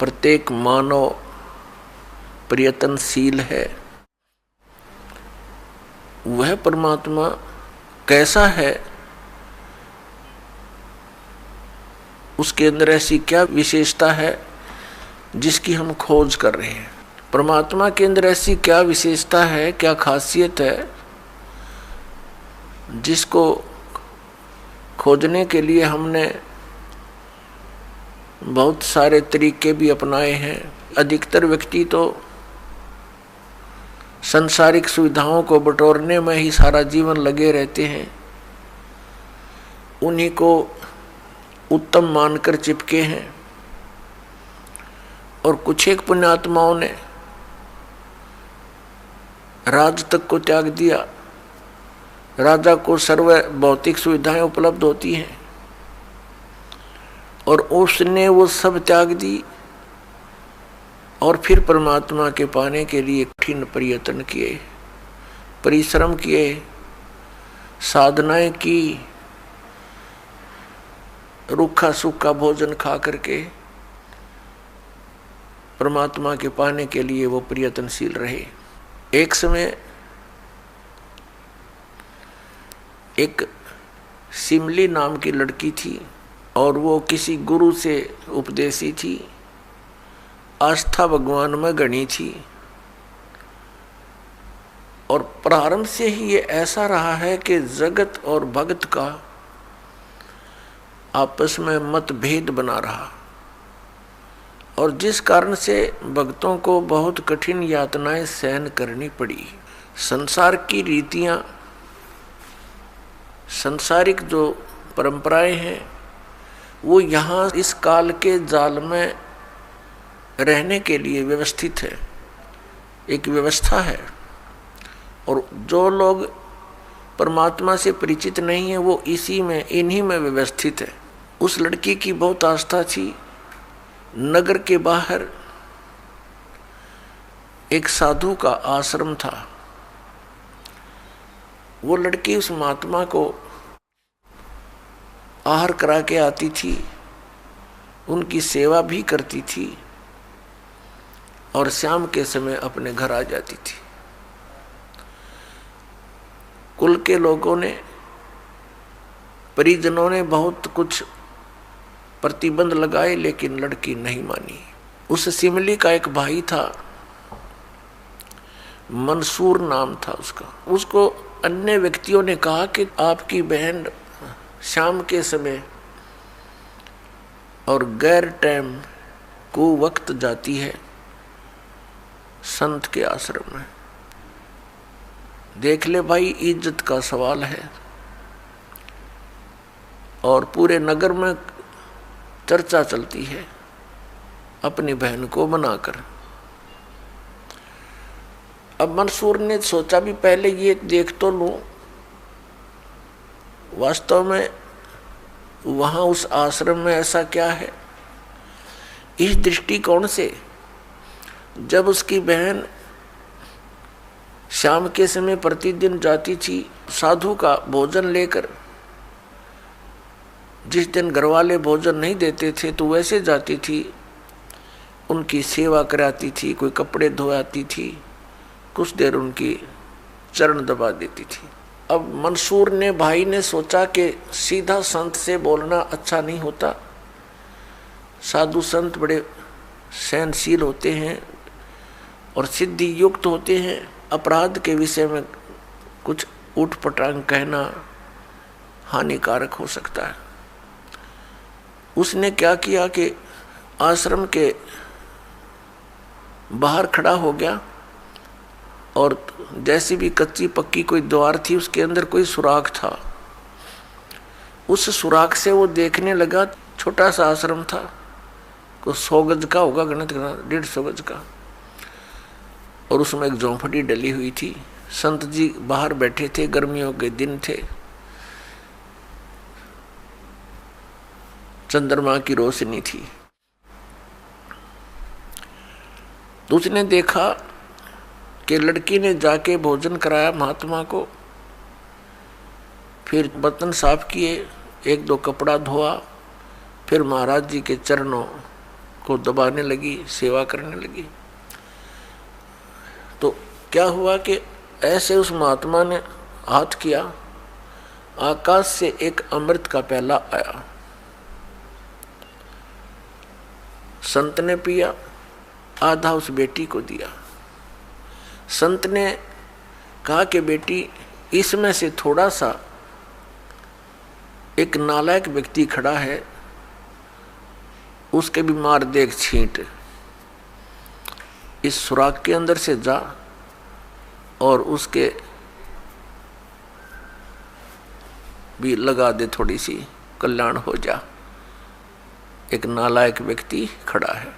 प्रत्येक मानव प्रयत्नशील है। वह परमात्मा कैसा है, उसके अंदर ऐसी क्या विशेषता है जिसकी हम खोज कर रहे हैं। परमात्मा के अंदर ऐसी क्या विशेषता है, क्या खासियत है जिसको खोजने के लिए हमने बहुत सारे तरीके भी अपनाए हैं। अधिकतर व्यक्ति तो सांसारिक सुविधाओं को बटोरने में ही सारा जीवन लगे रहते हैं, उन्हीं को उत्तम मानकर चिपके हैं। और कुछ एक पुण्यात्माओं ने राज तक को त्याग दिया। राजा को सर्व भौतिक सुविधाएं उपलब्ध होती हैं और उसने वो सब त्याग दी और फिर परमात्मा के पाने के लिए कठिन प्रयत्न किए, परिश्रम किए, साधनाएं की, रूखा सूखा भोजन खा करके परमात्मा के पाने के लिए वो प्रयत्नशील रहे। एक समय एक सिमली नाम की लड़की थी और वो किसी गुरु से उपदेशी थी, आस्था भगवान में गणी थी। और प्रारंभ से ही ये ऐसा रहा है कि जगत और भगत का आपस में मतभेद बना रहा और जिस कारण से भक्तों को बहुत कठिन यातनाएं सहन करनी पड़ी। संसार की रीतियां, सांसारिक जो परंपराएं हैं, वो यहाँ इस काल के जाल में रहने के लिए व्यवस्थित है, एक व्यवस्था है। और जो लोग परमात्मा से परिचित नहीं है वो इन्हीं में व्यवस्थित है। उस लड़की की बहुत आस्था थी। नगर के बाहर एक साधु का आश्रम था। वो लड़की उस महात्मा को आहार करा के आती थी, उनकी सेवा भी करती थी और शाम के समय अपने घर आ जाती थी। कुल के लोगों ने, परिजनों ने बहुत कुछ प्रतिबंध लगाए लेकिन लड़की नहीं मानी। उस सिमली का एक भाई था, मंसूर नाम था उसका। उसको अन्य व्यक्तियों ने कहा कि आपकी बहन शाम के समय और गैर टाइम को वक्त जाती है संत के आश्रम में। देख ले भाई, इज्जत का सवाल है और पूरे नगर में चर्चा चलती है अपनी बहन को बनाकर। अब मंसूर ने सोचा भी पहले ये देख तो लूं वास्तव में वहां उस आश्रम में ऐसा क्या है। इस दृष्टिकोण से जब उसकी बहन शाम के समय प्रतिदिन जाती थी साधु का भोजन लेकर, जिस दिन घरवाले भोजन नहीं देते थे तो वैसे जाती थी, उनकी सेवा कराती थी, कोई कपड़े धोआती थी, कुछ देर उनकी चरण दबा देती थी। अब मंसूर ने, भाई ने सोचा कि सीधा संत से बोलना अच्छा नहीं होता। साधु संत बड़े सहनशील होते हैं और सिद्धि युक्त होते हैं। अपराध के विषय में कुछ उठपटांग कहना हानिकारक हो सकता है। उसने क्या किया कि आश्रम के बाहर खड़ा हो गया और जैसी भी कच्ची पक्की कोई द्वार थी उसके अंदर कोई सुराख था। उस सुराख से वो देखने लगा। छोटा सा आश्रम था, को 100 गज का होगा, गणित करना 150 गज का, और उसमें एक झोंपड़ी डली हुई थी। संत जी बाहर बैठे थे, गर्मियों के दिन थे, चंद्रमा की रोशनी थी। तो उसने देखा कि लड़की ने जाके भोजन कराया महात्मा को, फिर बर्तन साफ किए, 1-2 कपड़ा धोआ, फिर महाराज जी के चरणों को दबाने लगी, सेवा करने लगी। तो क्या हुआ कि ऐसे उस महात्मा ने हाथ किया, आकाश से एक अमृत का प्याला आया। संत ने पिया, आधा उस बेटी को दिया। संत ने कहा कि बेटी, इसमें से थोड़ा सा एक नालायक व्यक्ति खड़ा है, उसके भी मार देख छींट, इस सुराख के अंदर से जा और उसके भी लगा दे, थोड़ी सी कल्याण हो जा। एक नालायक व्यक्ति खड़ा है।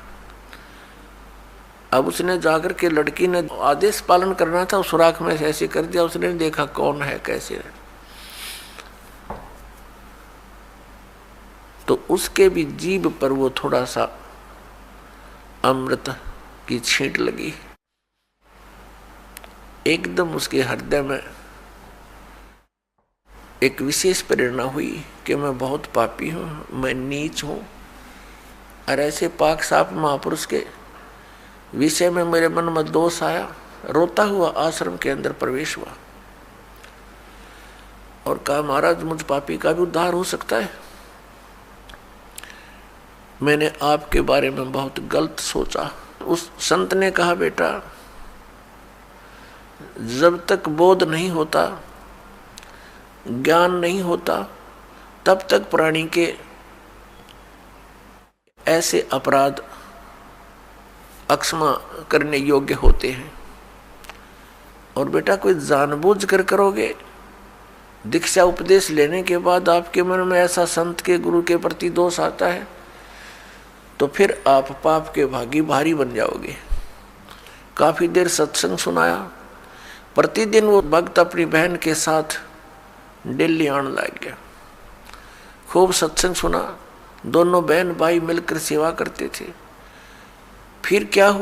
अब उसने जाकर के, लड़की ने आदेश पालन करना था, उस सुराख में से ऐसे कर दिया। उसने देखा कौन है, कैसे है, तो उसके भी जीभ पर वो थोड़ा सा अमृत की छींट लगी। एकदम उसके हृदय में एक विशेष प्रेरणा हुई कि मैं बहुत पापी हूं, मैं नीच हूं, और ऐसे पाक साफ महापुरुष के विषय में मेरे मन में दोष आया। रोता हुआ आश्रम के अंदर प्रवेश हुआ और कहा, महाराज मुझ पापी का भी उद्धार हो सकता है। मैंने आपके बारे में बहुत गलत सोचा। उस संत ने कहा, बेटा जब तक बोध नहीं होता, ज्ञान नहीं होता, तब तक प्राणी के ऐसे अपराध अक्षमा करने योग्य होते हैं। और बेटा कोई जानबूझ कर करोगे, दीक्षा उपदेश लेने के बाद आपके मन में ऐसा संत के गुरु के प्रति दोष आता है, तो फिर आप पाप के भागी भारी बन जाओगे। काफी देर सत्संग सुनाया। प्रतिदिन वो भक्त अपनी बहन के साथ दिल्ली आने लग गया। खूब सत्संग सुना, दोनों बहन भाई मिलकर सेवा करते थे। फिर क्या हुआ?